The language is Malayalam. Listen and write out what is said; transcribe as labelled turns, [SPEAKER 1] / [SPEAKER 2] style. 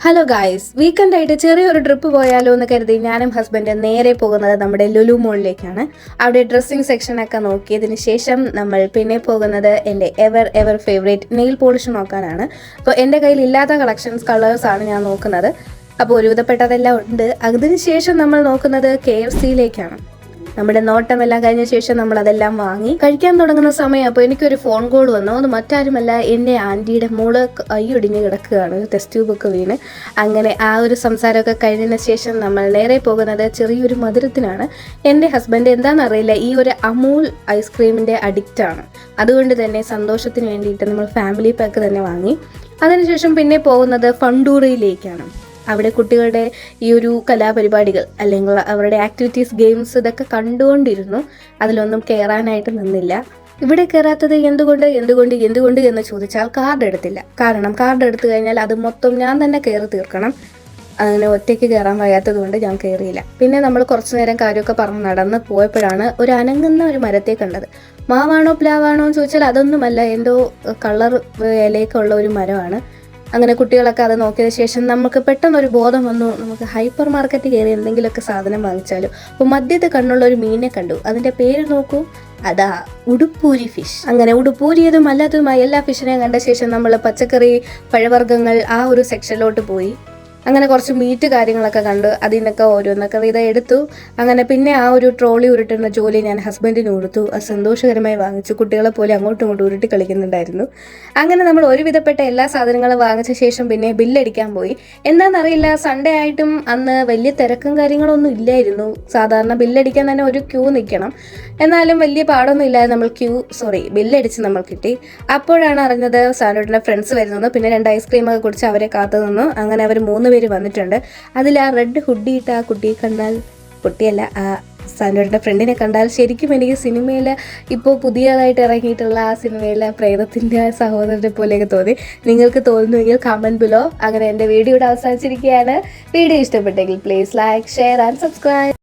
[SPEAKER 1] ഹലോ ഗായ്സ്, വീക്കെൻഡ് ആയിട്ട് ചെറിയൊരു ട്രിപ്പ് പോയാലോ എന്ന് കരുതി ഞാനും ഹസ്ബൻഡും നേരെ പോകുന്നത് നമ്മുടെ ലുലു മോളിലേക്കാണ്. അവിടെ ഡ്രസ്സിങ് സെക്ഷനൊക്കെ നോക്കിയതിന് ശേഷം നമ്മൾ പിന്നെ പോകുന്നത് എൻ്റെ എവർ ഫേവറേറ്റ് നെയിൽ പോളിഷ് നോക്കാനാണ്. അപ്പോൾ എൻ്റെ കയ്യിൽ ഇല്ലാത്ത കളേഴ്സാണ് ഞാൻ നോക്കുന്നത്. അപ്പോൾ ഒരുവിധപ്പെട്ടതെല്ലാം ഉണ്ട്. അതിനുശേഷം നമ്മൾ നോക്കുന്നത് KFCയിലേക്കാണ്. നമ്മുടെ നോട്ടമെല്ലാം കഴിഞ്ഞ ശേഷം നമ്മൾ അതെല്ലാം വാങ്ങി കഴിക്കാൻ തുടങ്ങുന്ന സമയം അപ്പോൾ എനിക്കൊരു ഫോൺ കോൾ വന്നു. അത് മറ്റാരുമല്ല, എൻ്റെ ആൻറ്റിയുടെ മോള് കൈയൊടിഞ്ഞ് കിടക്കുകയാണ്, ടെസ്റ്റ് ട്യൂബൊക്കെ വീണ്. അങ്ങനെ ആ ഒരു സംസാരമൊക്കെ കഴിഞ്ഞതിന് ശേഷം നമ്മൾ നേരെ പോകുന്നത് ചെറിയൊരു മധുരത്തിനാണ്. എൻ്റെ ഹസ്ബൻഡ് എന്താണെന്നറിയില്ല, ഈ ഒരു അമൂൽ ഐസ്ക്രീമിൻ്റെ അഡിക്റ്റാണ്. അതുകൊണ്ട് തന്നെ സന്തോഷത്തിന് വേണ്ടിയിട്ട് നമ്മൾ ഫാമിലി പാക്ക് തന്നെ വാങ്ങി. അതിനുശേഷം പിന്നെ പോകുന്നത് ഫണ്ടൂറിയിലേക്കാണ്. അവിടെ കുട്ടികളുടെ ഈ ഒരു കലാപരിപാടികൾ അല്ലെങ്കിൽ അവരുടെ ആക്ടിവിറ്റീസ്, ഗെയിംസ് ഇതൊക്കെ കണ്ടുകൊണ്ടിരുന്നു. അതിലൊന്നും കയറാനായിട്ട് നിന്നില്ല. ഇവിടെ കയറാത്തത് എന്തുകൊണ്ട് എന്ന് ചോദിച്ചാൽ കാർഡ് എടുത്തില്ല. കാരണം കാർഡ് എടുത്തു കഴിഞ്ഞാൽ അത് മൊത്തം ഞാൻ തന്നെ കയറി തീർക്കണം. അങ്ങനെ ഒറ്റയ്ക്ക് കയറാൻ വയ്യാത്തത് കൊണ്ട് ഞാൻ കയറിയില്ല. പിന്നെ നമ്മൾ കുറച്ചു നേരം കാര്യമൊക്കെ പറഞ്ഞ് നടന്ന് പോയപ്പോഴാണ് ഒരു അനങ്ങുന്ന ഒരു മരത്തെ കണ്ടത്. മാവാണോ പ്ലാവാണോ എന്ന് ചോദിച്ചാൽ അതൊന്നുമല്ല, എന്തോ കളർ ഇലയൊക്കെ ഉള്ള ഒരു മരമാണ്. അങ്ങനെ കുട്ടികളൊക്കെ അത് നോക്കിയതിന് ശേഷം നമുക്ക് പെട്ടെന്നൊരു ബോധം വന്നു, നമുക്ക് ഹൈപ്പർ മാർക്കറ്റ് കയറി എന്തെങ്കിലുമൊക്കെ സാധനം വാങ്ങിച്ചാലും. അപ്പോൾ മധ്യത്ത് കണ്ണുള്ള ഒരു മീനെ കണ്ടു. അതിൻ്റെ പേര് നോക്കൂ, അതാ ഉടുപ്പൂരി ഫിഷ്. അങ്ങനെ ഉടുപ്പൂരിയതും അല്ലാത്തതുമായ എല്ലാ ഫിഷിനെയും കണ്ട ശേഷം നമ്മൾ പച്ചക്കറി, പഴവർഗ്ഗങ്ങൾ ആ ഒരു സെക്ഷനിലോട്ട് പോയി. അങ്ങനെ കുറച്ച് മീറ്റ് കാര്യങ്ങളൊക്കെ കണ്ടു. അതിനൊക്കെ ഓരോന്നൊക്കെ ഇത് എടുത്തു. അങ്ങനെ പിന്നെ ആ ഒരു ട്രോളി ഉരുട്ടുന്ന ജോലി ഞാൻ ഹസ്ബൻഡിന് കൊടുത്തു. അത് സന്തോഷകരമായി വാങ്ങിച്ചു. കുട്ടികളെ പോലെ അങ്ങോട്ടും ഇങ്ങോട്ടും ഉരുട്ടി കളിക്കുന്നുണ്ടായിരുന്നു. അങ്ങനെ നമ്മൾ ഒരുവിധപ്പെട്ട എല്ലാ സാധനങ്ങളും വാങ്ങിച്ച ശേഷം പിന്നെ ബില്ലടിക്കാൻ പോയി. എന്താണെന്നറിയില്ല, സൺഡേ ആയിട്ടും അന്ന് വലിയ തിരക്കും കാര്യങ്ങളൊന്നും ഇല്ലായിരുന്നു. സാധാരണ ബില്ലടിക്കാൻ തന്നെ ഒരു ക്യൂ നിൽക്കണം. എന്നാലും വലിയ പാടൊന്നും ഇല്ലാതെ നമ്മൾ ബില്ലടിച്ച് നമ്മൾ കിട്ടി. അപ്പോഴാണ് അറിഞ്ഞത് സാനോട്ടിൻ്റെ ഫ്രണ്ട്സ് വരുന്നത്. പിന്നെ 2 ഐസ്ക്രീമൊക്കെ കുടിച്ച് അവരെ കാത്തു നിന്നു. അങ്ങനെ അവർ 3 പേര് വന്നിട്ടുണ്ട്. അതിൽ ആ റെഡ് ഹുഡിയിട്ട് ആ കുട്ടിയെ കണ്ടാൽ, കുട്ടിയല്ല, ആ സാനോട്ടിൻ്റെ ഫ്രണ്ടിനെ കണ്ടാൽ ശരിക്കും എനിക്ക് സിനിമയിൽ ഇപ്പോൾ പുതിയതായിട്ട് ഇറങ്ങിയിട്ടുള്ള ആ സിനിമയിലെ പ്രേതത്തിൻ്റെ സഹോദരനെ പോലെയൊക്കെ തോന്നി. നിങ്ങൾക്ക് തോന്നുന്നുവെങ്കിൽ കമൻറ്റ് ബിലോ. അങ്ങനെ എൻ്റെ വീഡിയോ ഇവിടെ അവസാനിച്ചിരിക്കുകയാണ്. വീഡിയോ ഇഷ്ടപ്പെട്ടെങ്കിൽ please like, share and subscribe.